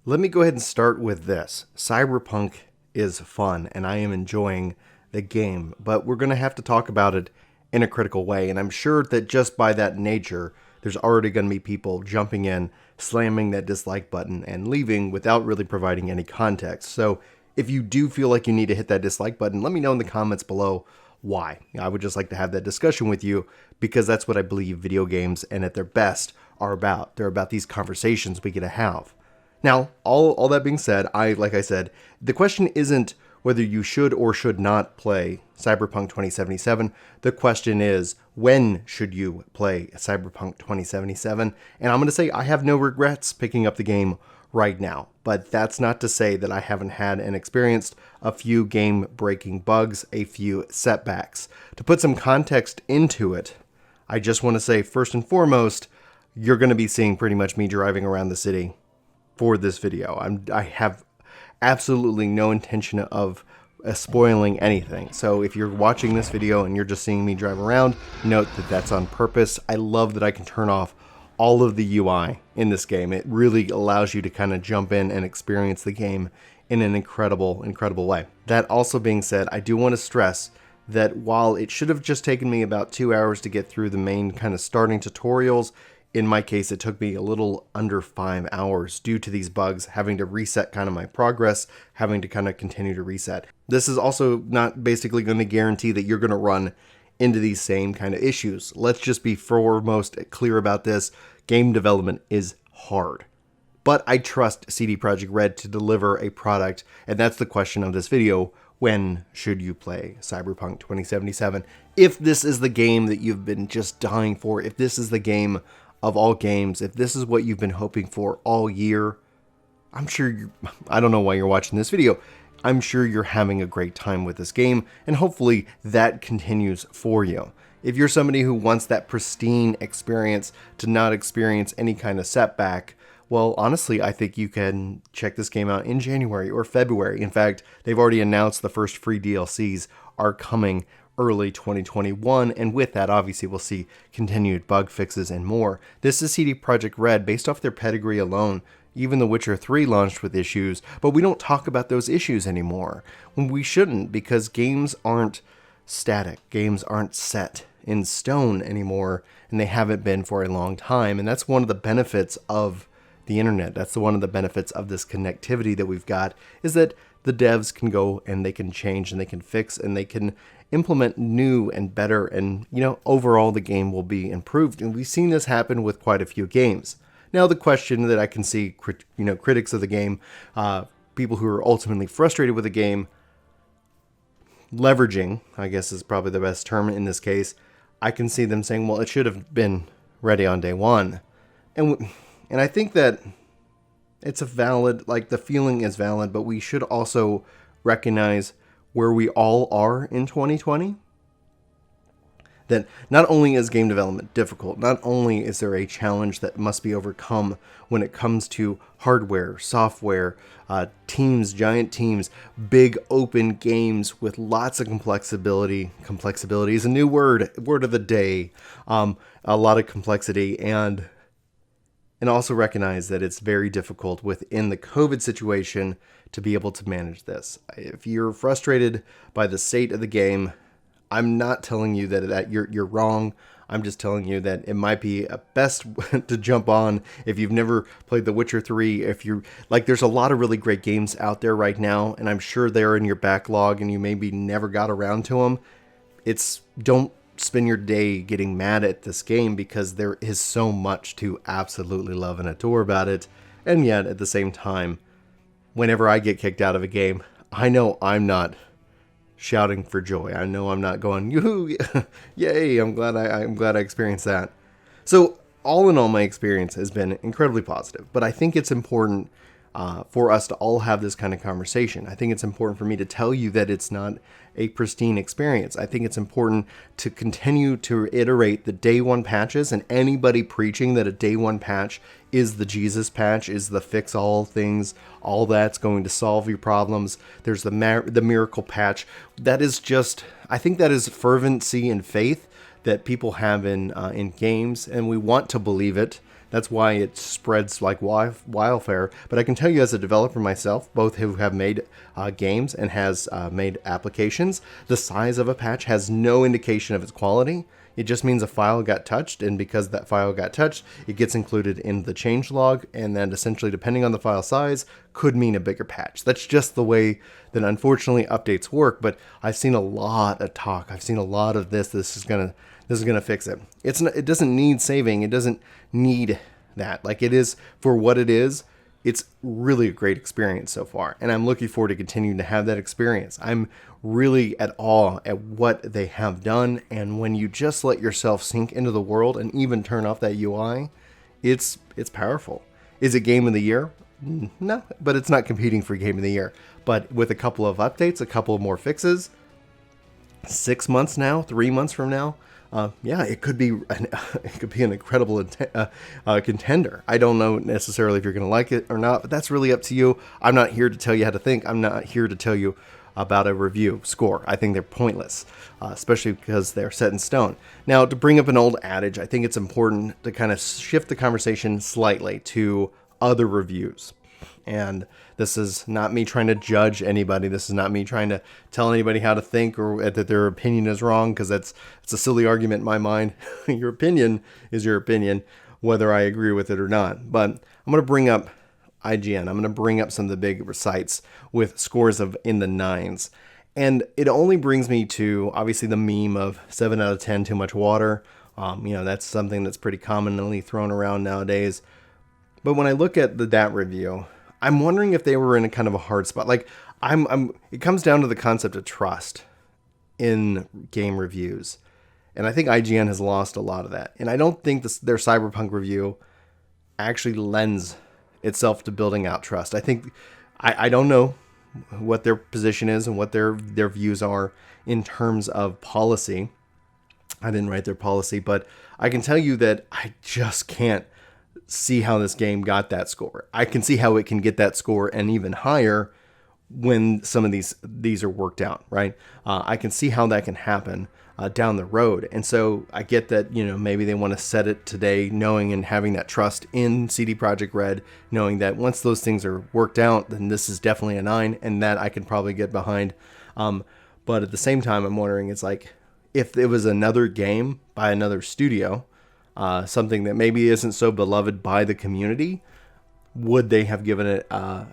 Let me go ahead and start with this. Cyberpunk is fun, and I am enjoying the game, but we're going to have to talk about it in a critical way, and I'm sure that just by that nature, there's already going to be people jumping in, slamming that dislike button, and leaving without really providing any context. So if you do feel like you need to hit that dislike button, let me know in the comments below why. I would just like to have that discussion with you, because that's what I believe video games, and at their best, are about. They're about these conversations we get to have. Now, all that being said, like I said, the question isn't whether you should or should not play Cyberpunk 2077. The question is, when should you play Cyberpunk 2077? And I'm going to say I have no regrets picking up the game right now. But that's not to say that I haven't had and experienced a few game-breaking bugs, a few setbacks. To put some context into it, I just want to say, first and foremost, you're going to be seeing pretty much me driving around the city for this video. I have absolutely no intention of spoiling anything. So if you're watching this video and you're just seeing me drive around, note that that's on purpose. I love that I can turn off all of the UI in this game. It really allows you to kind of jump in and experience the game in an incredible way. That also being said, I do want to stress that while it should have just taken me about 2 hours to get through the main kind of starting tutorials, in my case, it took me a little under 5 hours due to these bugs, having to reset kind of my progress, having to kind of continue to reset. This is also not basically going to guarantee that you're going to run into these same kind of issues. Let's just be foremost clear about this. Game development is hard. But I trust CD Projekt Red to deliver a product, and that's the question of this video. When should you play Cyberpunk 2077? If this is the game that you've been just dying for, if this is the game of all games, if this is what you've been hoping for all year, I'm sure I don't know why you're watching this video. I'm sure you're having a great time with this game, and hopefully that continues for you. If you're somebody who wants that pristine experience to not experience any kind of setback, well, honestly, I think you can check this game out in January or February. In fact, they've already announced the first free DLCs are coming early 2021, and with that, obviously, we'll see continued bug fixes and more. This is CD Projekt Red, based off their pedigree alone. Even The Witcher 3 launched with issues, but we don't talk about those issues anymore. When we shouldn't, because games aren't static. Games aren't set in stone anymore, and they haven't been for a long time, and that's one of the benefits of the internet. That's one of the benefits of this connectivity that we've got, is that the devs can go and they can change and they can fix and they can implement new and better, and overall the game will be improved. And we've seen this happen with quite a few games. Now the question that I can see, critics of the game, people who are ultimately frustrated with the game, leveraging, I guess is probably the best term in this case, I can see them saying, well, it should have been ready on day one. And I think that it's a valid, the feeling is valid, but we should also recognize where we all are in 2020. That not only is game development difficult, not only is there a challenge that must be overcome when it comes to hardware, software, teams, giant teams, big open games with lots of complexity. Complexity is a new word of the day. A lot of complexity, and also recognize that it's very difficult within the COVID situation to be able to manage this. If you're frustrated by the state of the game, I'm not telling you that you're wrong. I'm just telling you that it might be a best to jump on if you've never played The Witcher 3. If you're there's a lot of really great games out there right now, and I'm sure they're in your backlog and you maybe never got around to them. Don't spend your day getting mad at this game, because there is so much to absolutely love and adore about it. And yet at the same time, whenever I get kicked out of a game, I know I'm not shouting for joy. I know I'm not going, yoo-hoo, yay, I'm glad I experienced that. So all in all, my experience has been incredibly positive, but I think it's important for us to all have this kind of conversation. I think it's important for me to tell you that it's not a pristine experience. I think it's important to continue to iterate the day one patches, and anybody preaching that a day one patch is the Jesus patch, is the fix all things, all that's going to solve your problems. There's the miracle patch. That is just, I think that is fervency and faith that people have in games, and we want to believe it. That's why it spreads like wildfire. But I can tell you, as a developer myself, both who have made games and has made applications, the size of a patch has no indication of its quality. It just means a file got touched, and because that file got touched, it gets included in the changelog, and then essentially, depending on the file size, could mean a bigger patch. That's just the way that, unfortunately, updates work. But I've seen a lot of talk. I've seen a lot of this. This is gonna fix it. It doesn't need saving. It doesn't need that. Like, it is for what it is. It's really a great experience so far, and I'm looking forward to continuing to have that experience. I'm really at awe at what they have done, and when you just let yourself sink into the world and even turn off that UI, it's powerful. Is it Game of the Year? No, but it's not competing for Game of the Year. But with a couple of updates, a couple of more fixes, 6 months now, 3 months from now, it could be an incredible contender. I don't know necessarily if you're going to like it or not, but that's really up to you. I'm not here to tell you how to think. I'm not here to tell you about a review score. I think they're pointless, especially because they're set in stone. Now, to bring up an old adage, I think it's important to kind of shift the conversation slightly to other reviews. And this is not me trying to judge anybody. This is not me trying to tell anybody how to think or that their opinion is wrong, because it's a silly argument in my mind. Your opinion is your opinion, whether I agree with it or not. But I'm going to bring up IGN. I'm going to bring up some of the big sites with scores of in the 9s. And it only brings me to, obviously, the meme of 7 out of 10, too much water. That's something that's pretty commonly thrown around nowadays. But when I look at that review, I'm wondering if they were in a kind of a hard spot. Like, it comes down to the concept of trust in game reviews. And I think IGN has lost a lot of that. And I don't think their Cyberpunk review actually lends itself to building out trust. I think, I don't know what their position is and what their views are in terms of policy. I didn't write their policy, but I can tell you that I just can't see how this game got that score. I can see how it can get that score and even higher when some of these are worked out, right? I can see how that can happen down the road. And so I get that, maybe they want to set it today, knowing and having that trust in CD Projekt Red, knowing that once those things are worked out, then this is definitely a 9, and that I can probably get behind. But at the same time, I'm wondering, it's like, if it was another game by another studio, something that maybe isn't so beloved by the community, would they have given it a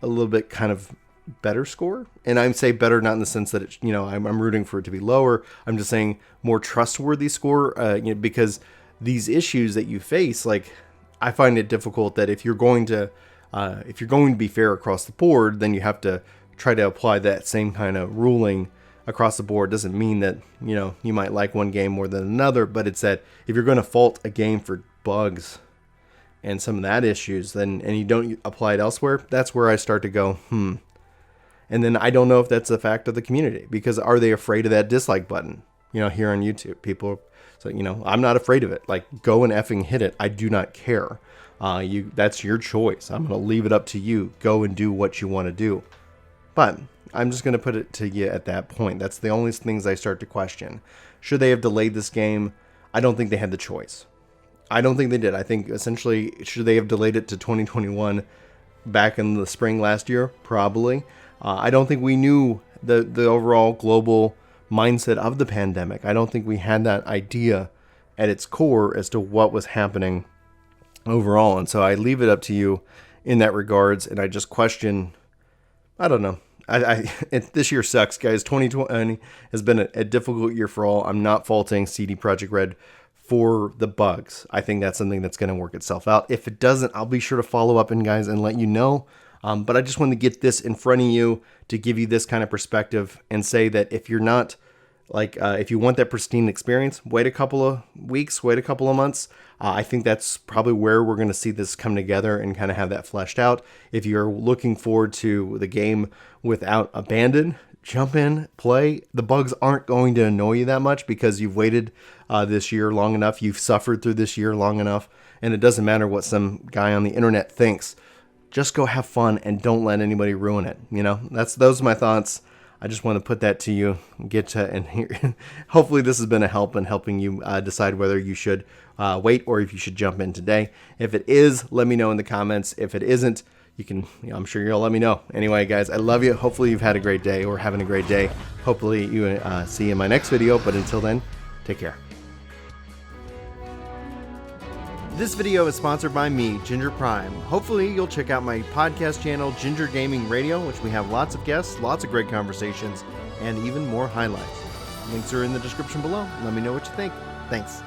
little bit kind of better score? And I say better not in the sense that I'm rooting for it to be lower. I'm just saying more trustworthy score, because these issues that you face, like, I find it difficult that if you're going to be fair across the board, then you have to try to apply that same kind of ruling across the board. Doesn't mean that you might like one game more than another, but it's that if you're going to fault a game for bugs and some of that issues, and you don't apply it elsewhere, that's where I start to go and then I don't know if that's a fact of the community, because are they afraid of that dislike button here on YouTube? People say, I'm not afraid of it. Like, go and effing hit it. I do not care. That's your choice. I'm going to leave it up to you. Go and do what you want to do. But I'm just going to put it to you at that point. That's the only things I start to question. Should they have delayed this game? I don't think they had the choice. I don't think they did. I think essentially, should they have delayed it to 2021 back in the spring last year? Probably. I don't think we knew the overall global mindset of the pandemic. I don't think we had that idea at its core as to what was happening overall. And so I leave it up to you in that regards. And I just question, I don't know. This year sucks, guys. 2020 has been a difficult year for all. I'm not faulting CD Projekt Red for the bugs. I think that's something that's going to work itself out. If it doesn't, I'll be sure to follow up guys and let you know. But I just wanted to get this in front of you to give you this kind of perspective and say that if you're not if you want that pristine experience, wait a couple of weeks, wait a couple of months. I think that's probably where we're going to see this come together and kind of have that fleshed out. If you're looking forward to the game without abandon, jump in, play. The bugs aren't going to annoy you that much because you've waited this year long enough. You've suffered through this year long enough, and it doesn't matter what some guy on the internet thinks. Just go have fun and don't let anybody ruin it. Those are my thoughts. I just want to put that to you, get to, and here, hopefully this has been a help in helping you decide whether you should wait or if you should jump in today. If it is, let me know in the comments. If it isn't, you can, I'm sure you'll let me know. Anyway, guys, I love you. Hopefully you've had a great day or having a great day. Hopefully you see you in my next video, but until then, take care. This video is sponsored by me, Ginger Prime. Hopefully you'll check out my podcast channel, Ginger Gaming Radio, which we have lots of guests, lots of great conversations, and even more highlights. Links are in the description below. Let me know what you think. Thanks.